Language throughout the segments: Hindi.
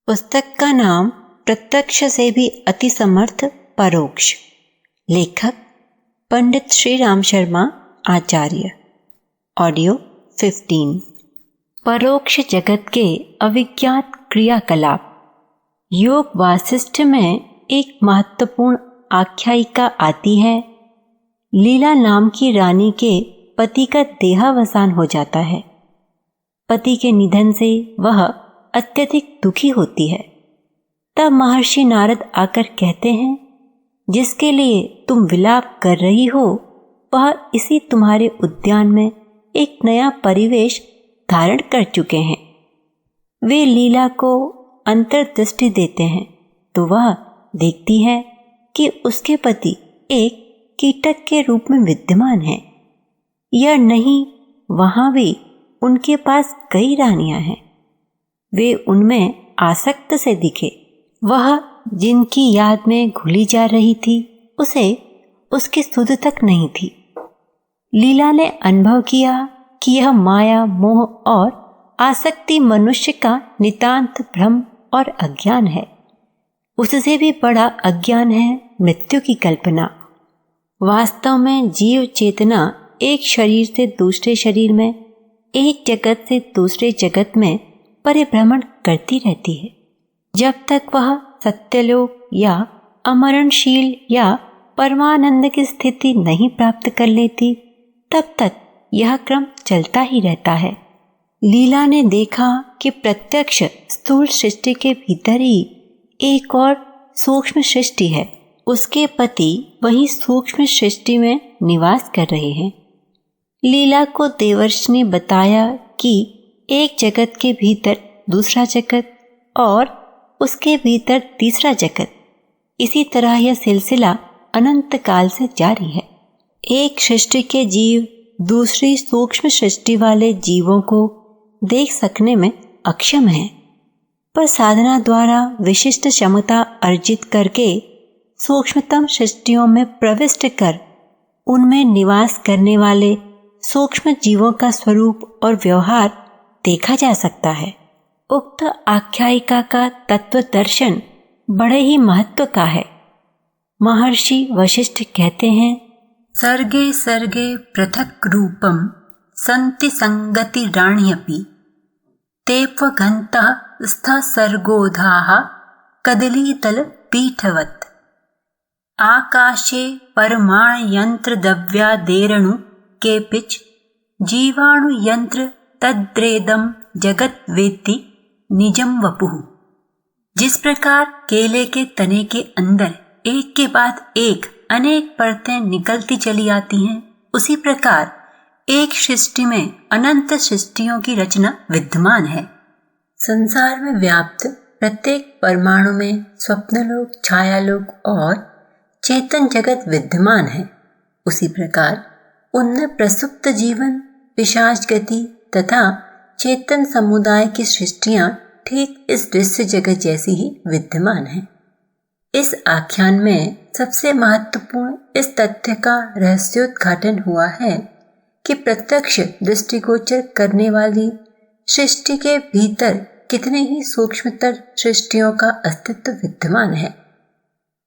पुस्तक का नाम प्रत्यक्ष से भी अति समर्थ परोक्ष। लेखक पंडित श्री राम शर्मा आचार्य। ऑडियो 15। परोक्ष जगत के अविज्ञात क्रियाकलाप। योग वासिष्ठ में एक महत्वपूर्ण आख्यायिका आती है। लीला नाम की रानी के पति का देहावसान हो जाता है। पति के निधन से वह अत्यधिक दुखी होती है। तब महर्षि नारद आकर कहते हैं, जिसके लिए तुम विलाप कर रही हो वह इसी तुम्हारे उद्यान में एक नया परिवेश धारण कर चुके हैं। वे लीला को अंतर्दृष्टि देते हैं तो वह देखती है कि उसके पति एक कीटक के रूप में विद्यमान है। यह नहीं, वहां भी उनके पास कई रानियां हैं। वे उनमें आसक्त से दिखे। वह जिनकी याद में घुली जा रही थी उसे उसकी सुध तक नहीं थी। लीला ने अनुभव किया कि यह माया, मोह और आसक्ति मनुष्य का नितांत भ्रम और अज्ञान है। उससे भी बड़ा अज्ञान है मृत्यु की कल्पना। वास्तव में जीव चेतना एक शरीर से दूसरे शरीर में, एक जगत से दूसरे जगत में परिभ्रमण करती रहती है। जब तक वह सत्यलोक या अमरणशील या परमानंद की स्थिति नहीं प्राप्त कर लेती, तब तक यह क्रम चलता ही रहता है। लीला ने देखा कि प्रत्यक्ष स्थूल सृष्टि के भीतर ही एक और सूक्ष्म सृष्टि है। उसके पति वही सूक्ष्म सृष्टि में निवास कर रहे हैं। लीला को देवर्षि ने बताया कि एक जगत के भीतर दूसरा जगत और उसके भीतर तीसरा जगत, इसी तरह यह सिलसिला अनंत काल से जारी है। एक सृष्टि के जीव दूसरी सूक्ष्म सृष्टि वाले जीवों को देख सकने में अक्षम है, पर साधना द्वारा विशिष्ट क्षमता अर्जित करके सूक्ष्मतम सृष्टियों में प्रविष्ट कर उनमें निवास करने वाले सूक्ष्म जीवों का स्वरूप और व्यवहार देखा जा सकता है। उक्त आख्यायिका का तत्व दर्शन बड़े ही महत्व का है। महर्षि वशिष्ठ कहते हैं, सर्गे सर्गे पृथक रूपम संति संगति राण्यपि तेप्वघन्तः स्थ सर्गोधाः कदलीतल पीठवत् आकाशे परमाणु यंत्र द्रव्यादेरणु केपिच जीवाणु यंत्र तद्रेदम जगत वेत्ति निजम वपुः। जिस प्रकार केले के तने के अंदर एक के बाद एक अनेक परतें निकलती चली आती हैं, उसी प्रकार एक सृष्टि में अनंत सृष्टियों की रचना विद्यमान है। संसार में व्याप्त प्रत्येक परमाणु में स्वप्नलोक, छायालोक और चेतन जगत विद्यमान है। उसी प्रकार उनमें प्रसुप्त जीवन, पिशाच गति तथा चेतन समुदाय की सृष्टियां ठीक इस दृश्य जगत जैसी ही विद्यमान हैं। इस आख्यान में सबसे महत्वपूर्ण इस तथ्य का रहस्योद्घाटन हुआ है कि प्रत्यक्ष दृष्टिगोचर करने वाली सृष्टि के भीतर कितने ही सूक्ष्मतर सृष्टियों का अस्तित्व विद्यमान है,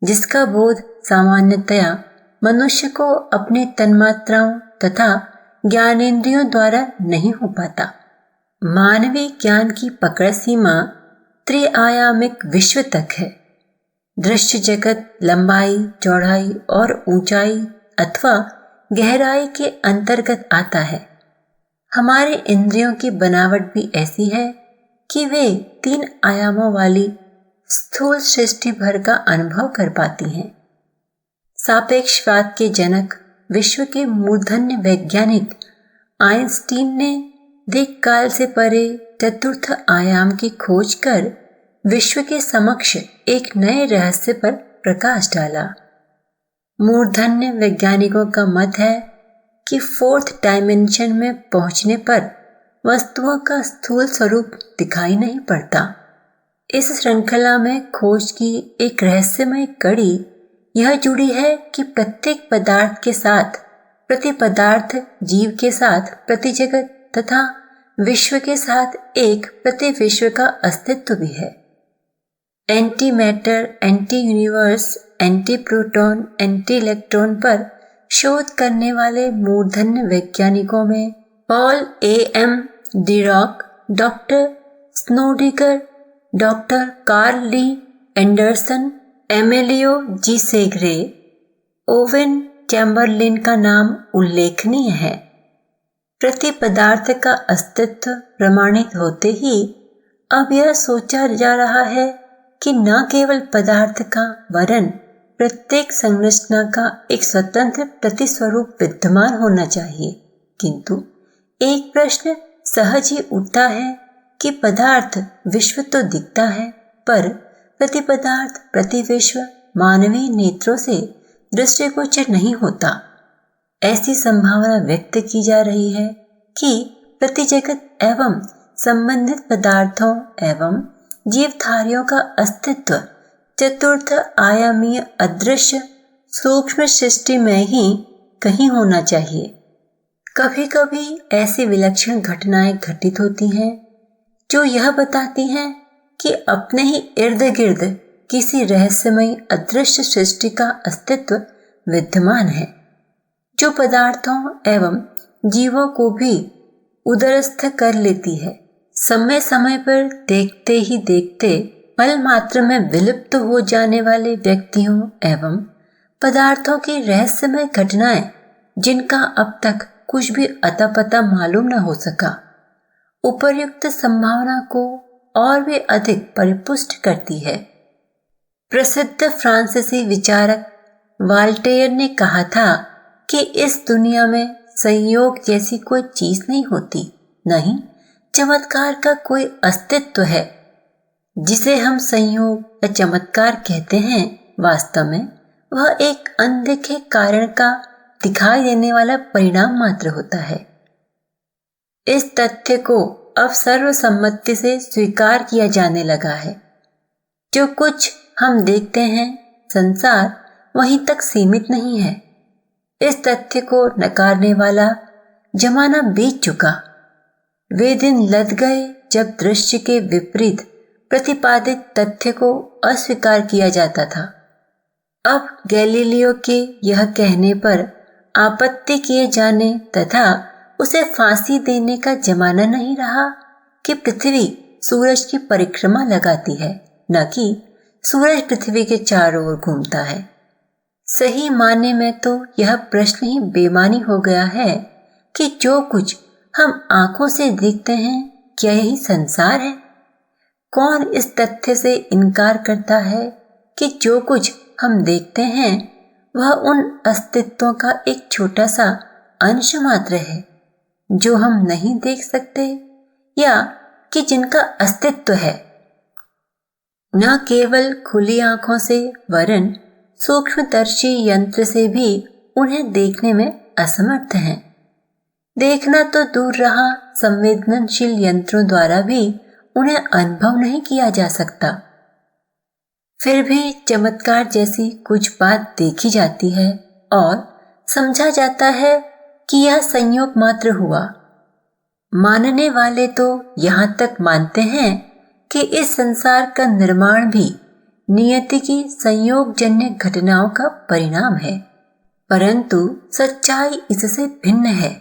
जिसका बोध सामान्यतया मनुष्य को अपने तन्मात्राओं तथा ज्ञानेंद्रियों द्वारा नहीं हो पाता। मानवीय ज्ञान की पकड़ सीमा त्रिआयामिक विश्व तक है। दृश्य जगत लंबाई, चौड़ाई और ऊंचाई अथवा गहराई के अंतर्गत आता है। हमारे इंद्रियों की बनावट भी ऐसी है कि वे 3 आयामों वाली स्थूल सृष्टि भर का अनुभव कर पाती हैं। सापेक्षवाद के जनक विश्व के मूर्धन्य वैज्ञानिक आइंस्टीन ने दिक् काल से परे चतुर्थ आयाम की खोज कर विश्व के समक्ष एक नए रहस्य पर प्रकाश डाला। मूर्धन्य वैज्ञानिकों का मत है कि 4th डायमेंशन में पहुंचने पर वस्तुओं का स्थूल स्वरूप दिखाई नहीं पड़ता। इस श्रृंखला में खोज की एक रहस्यमय कड़ी यह जुड़ी है कि प्रत्येक पदार्थ के साथ प्रति पदार्थ, जीव के साथ प्रति जगत तथा विश्व के साथ एक प्रति विश्व का अस्तित्व भी है। Anti matter, anti universe, anti proton, anti electron पर शोध करने वाले मूर्धन्य वैज्ञानिकों में पॉल एम डिरॉक, डॉक्टर स्नोडिगर, doctor Carl Lee Anderson, Emilio G Segre, Owen Chamberlain का नाम उल्लेखनीय है। प्रति पदार्थ का अस्तित्व प्रमाणित होते ही अब यह सोचा जा रहा है कि न केवल पदार्थ का वरन प्रत्येक संरचना का एक स्वतंत्र प्रतिस्वरूप विद्यमान होना चाहिए, किंतु एक प्रश्न सहज ही उठता है कि पदार्थ विश्व तो दिखता है, पर प्रति पदार्थ प्रति विश्व मानवीय नेत्रों से दृष्टिगोचर नहीं होता। ऐसी संभावना व्यक्त की जा रही है कि प्रति जगत एवं संबंधित पदार्थों एवं जीवधारियों का अस्तित्व चतुर्थ आयामीय अदृश्य सूक्ष्म सृष्टि में ही कहीं होना चाहिए। कभी कभी ऐसी विलक्षण घटनाएं घटित होती हैं जो यह बताती हैं कि अपने ही इर्द गिर्द किसी रहस्यमयी अदृश्य सृष्टि का अस्तित्व विद्यमान है, जो पदार्थों एवं जीवों को भी उदरस्थ कर लेती है। समय समय पर देखते ही देखते पल मात्र में विलुप्त हो जाने वाले व्यक्तियों एवं पदार्थों की रहस्यमय घटनाएं, जिनका अब तक कुछ भी अता पता मालूम न हो सका, उपर्युक्त संभावना को और भी अधिक परिपुष्ट करती है। प्रसिद्ध फ्रांसीसी विचारक वाल्टेयर ने कहा था कि इस दुनिया में संयोग जैसी कोई चीज नहीं होती, नहीं चमत्कार का कोई अस्तित्व है। जिसे हम संयोग या चमत्कार कहते हैं, वास्तव में वह एक अनदेखे कारण का दिखाई देने वाला परिणाम मात्र होता है। इस तथ्य को अब सर्वसम्मति से स्वीकार किया जाने लगा है। जो कुछ हम देखते हैं, संसार वहीं तक सीमित नहीं है। इस तथ्य को नकारने वाला जमाना बीत चुका। वे दिन लद गए जब दृश्य के विपरीत प्रतिपादित तथ्य को अस्वीकार किया जाता था। अब गैलीलियो के यह कहने पर आपत्ति किए जाने तथा उसे फांसी देने का जमाना नहीं रहा कि पृथ्वी सूरज की परिक्रमा लगाती है, न कि सूरज पृथ्वी के चारों ओर घूमता है। सही माने में तो यह प्रश्न ही बेमानी हो गया है कि जो कुछ हम आंखों से देखते हैं, क्या यही संसार है? कौन इस तथ्य से इनकार करता है कि जो कुछ हम देखते हैं वह उन अस्तित्वों का एक छोटा सा अंश मात्र है जो हम नहीं देख सकते या कि जिनका अस्तित्व है? न केवल खुली आंखों से वरन सूक्ष्मदर्शी यंत्र से भी उन्हें देखने में असमर्थ हैं। देखना तो दूर रहा, संवेदनशील यंत्रों द्वारा भी उन्हें अनुभव नहीं किया जा सकता। फिर भी चमत्कार जैसी कुछ बात देखी जाती है और समझा जाता है कि यह संयोग मात्र हुआ। मानने वाले तो यहाँ तक मानते हैं कि इस संसार का निर्माण भी नियति की संयोगजन्य घटनाओं का परिणाम है, परंतु सच्चाई इससे भिन्न है।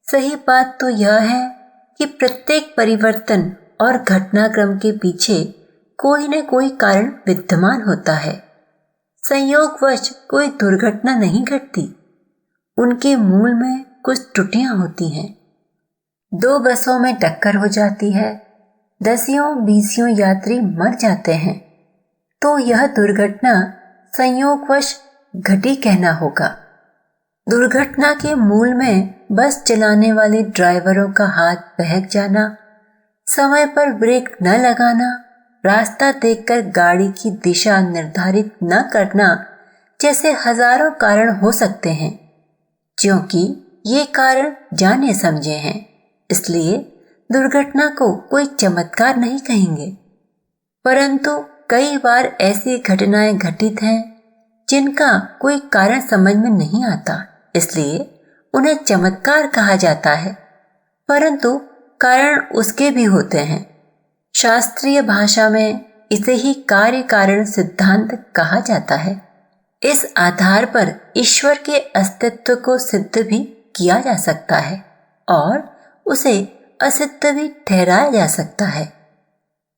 सही बात तो यह है कि प्रत्येक परिवर्तन और घटनाक्रम के पीछे कोई न कोई कारण विद्यमान होता है। संयोगवश कोई दुर्घटना नहीं घटती, उनके मूल में कुछ त्रुटियां होती हैं। दो बसों में टक्कर हो जाती है, दसियों बीसियों यात्री मर जाते हैं, तो यह दुर्घटना संयोगवश घटी कहना होगा। दुर्घटना के मूल में बस चलाने वाले ड्राइवरों का हाथ बहक जाना, समय पर ब्रेक न लगाना, रास्ता देखकर गाड़ी की दिशा निर्धारित न करना जैसे हजारों कारण हो सकते हैं। क्योंकि ये कारण जाने समझे हैं, इसलिए दुर्घटना को कोई चमत्कार नहीं कहेंगे। परंतु कई बार ऐसी घटनाएं घटित हैं जिनका कोई कारण समझ में नहीं आता, इसलिए उन्हें चमत्कार कहा जाता है, परंतु कारण उसके भी होते हैं। शास्त्रीय भाषा में इसे ही कार्य कारण सिद्धांत कहा जाता है। इस आधार पर ईश्वर के अस्तित्व को सिद्ध भी किया जा सकता है और उसे असिद्ध भी ठहराया जा सकता है।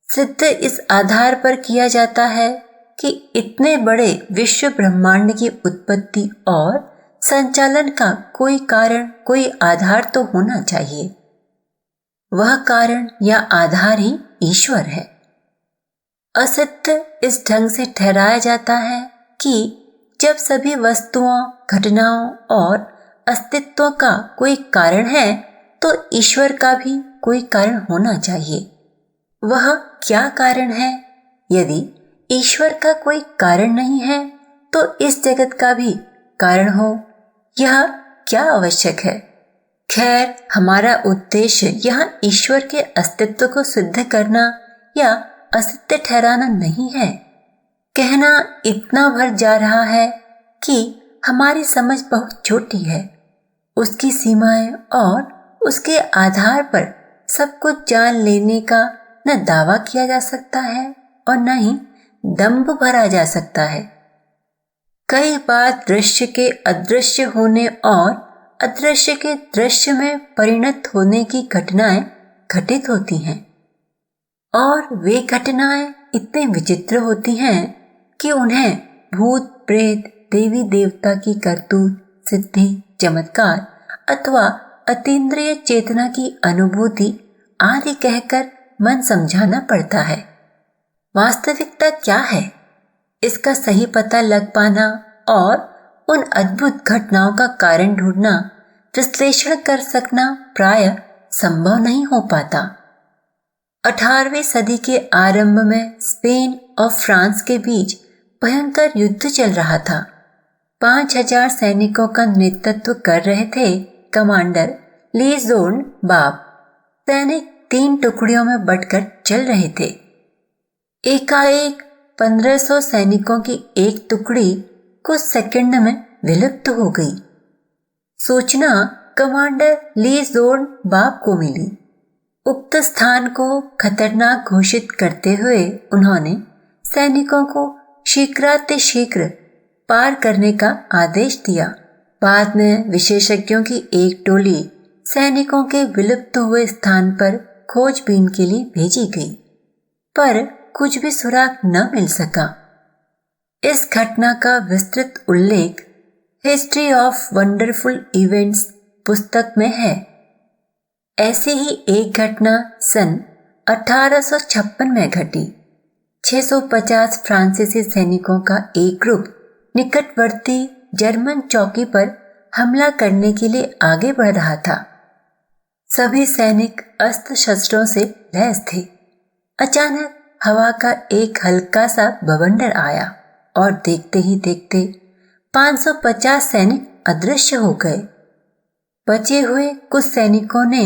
सिद्ध इस आधार पर किया जाता है कि इतने बड़े विश्व ब्रह्मांड की उत्पत्ति और संचालन का कोई कारण, कोई आधार तो होना चाहिए। वह कारण या आधार ही ईश्वर है। असिद्ध इस ढंग से ठहराया जाता है कि जब सभी वस्तुओं, घटनाओं और अस्तित्व का कोई कारण है तो ईश्वर का भी कोई कारण होना चाहिए। वह क्या कारण है? यदि ईश्वर का कोई कारण नहीं है तो इस जगत का भी कारण हो, यह क्या आवश्यक है? खैर, हमारा उद्देश्य यहाँ ईश्वर के अस्तित्व को सिद्ध करना या असिद्ध ठहराना नहीं है। कहना इतना भर जा रहा है कि हमारी समझ बहुत छोटी है। उसकी सीमाएं और उसके आधार पर सब कुछ जान लेने का न दावा किया जा सकता है और न ही दंभ भरा जा सकता है। कई बार दृश्य के अदृश्य होने और अदृश्य के दृश्य में परिणत होने की घटनाएं घटित होती हैं और वे घटनाएं इतने विचित्र होती हैं कि उन्हें भूत प्रेत, देवी देवता की करतूत, सिद्धि, चमत्कार अथवा अतीन्द्रिय चेतना की अनुभूति आदि कहकर मन समझाना पड़ता है। वास्तविकता क्या है, इसका सही पता लग पाना और उन अद्भुत घटनाओं का कारण ढूंढना, विश्लेषण कर सकना प्रायः संभव नहीं हो पाता। 18वीं सदी के आरंभ में स्पेन और फ्रांस के बीच भयंकर युद्ध चल रहा था। 5000 सैनिकों का नेतृत्व कर रहे थे कमांडर लीजोर्न बाब। सैनिक 3 टुकड़ियों में बंटकर चल रहे थे। एकाएक 1500 सैनिकों की एक टुकड़ी कुछ सेकंड में विलुप्त हो गई। सूचना कमांडर लीजोर्न बाब को मिली। उक्त स्थान को खतरनाक घोषित करते हुए उन्होंने सैनिकों को शीघ्रातिशीघ्र पार करने का आदेश दिया। बाद में विशेषज्ञों की एक टोली सैनिकों के विलुप्त हुए स्थान पर खोजबीन के लिए भेजी गई, पर कुछ भी सुराग न मिल सका। इस घटना का विस्तृत उल्लेख हिस्ट्री ऑफ वंडरफुल इवेंट्स पुस्तक में है। ऐसी ही एक घटना सन 1856 में घटी। 650 फ्रांसीसी सैनिकों का एक ग्रुप निकटवर्ती जर्मन चौकी पर हमला करने के लिए आगे बढ़ रहा था। सभी सैनिक अस्त्र शस्त्रों से लैस थे। अचानक हवा का एक हल्का सा बवंडर आया और देखते ही देखते 550 सैनिक अदृश्य हो गए। बचे हुए कुछ सैनिकों ने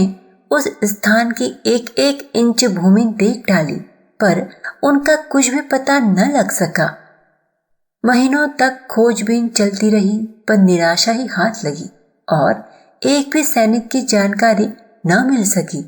उस स्थान की एक एक इंच भूमि देख डाली, पर उनका कुछ भी पता न लग सका। महीनों तक खोजबीन चलती रही, पर निराशा ही हाथ लगी और एक भी सैनिक की जानकारी न मिल सकी।